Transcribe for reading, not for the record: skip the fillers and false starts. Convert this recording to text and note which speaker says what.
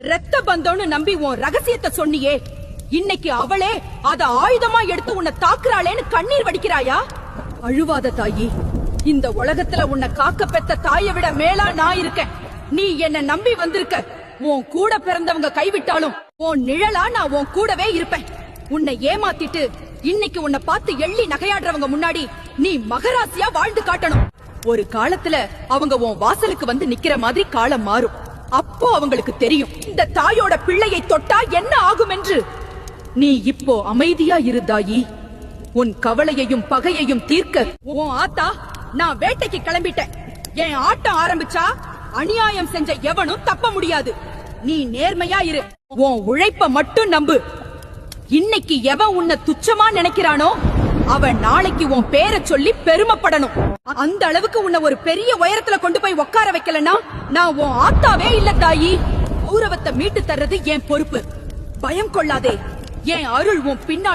Speaker 1: ரத்த பந்தம்னு நம்பி உன் ரகசியத்தை சொன்னியே, இன்னைக்கு அவளே அத ஆயுதமா எடுத்து உன்னை தாக்குறாளேன்னு கண்ணீர் வடிக்கிறாயா? அழுவாத தாயி, இந்த உலகத்துல உன்னை காக்க பெத்த தாயை விட மேலா நான் இருக்கேன். நீ என்ன நம்பி வந்திருக்க. உன் கூட பிறந்தவங்க கைவிட்டாலும் உன் நிழலா நான் உன் கூடவே இருப்பேன். உன்னை ஏமாத்திட்டு இன்னைக்கு உன்னை பார்த்து எள்ளி நகையாடுறவங்க முன்னாடி நீ மகராசியா வாழ்ந்து காட்டணும். ஒரு காலத்துல அவங்க உன் வாசலுக்கு வந்து நிக்கிற மாதிரி காலம் மாறும். அப்போ அவங்களுக்கு தெரியும் இந்த தாயோட பிள்ளையை தொட்டா என்ன ஆகும் என்று. நீ இப்போ அமைதியா இரு தாயி. உன் கவலையையும் பகையையும் தீர்க்க உன் ஆத்தா நான் வேட்டைக்கு கிளம்பிட்டேன். என் ஆட்டம் ஆரம்பிச்சா அநியாயம் செஞ்ச எவனும் தப்ப முடியாது. நீ நேர்மையா இரு. உன் உழைப்ப மட்டும் நம்பு. இன்னைக்கு எவன் உன்னை துச்சமா நினைக்கிறானோ அவன் நாளைக்கு உன் பேரை சொல்லி பெருமைப்படணும். அந்த அளவுக்கு உன்னை ஒரு பெரிய உயரத்துல கொண்டு போய் உட்கார வைக்கலன்னா நான் உன் ஆத்தாவே இல்ல தாயி. கௌரவத்தை மீட்டு தர்றது என் பொறுப்பு. பயம் கொள்ளாதே. என் அருள் உன் பின்னாடி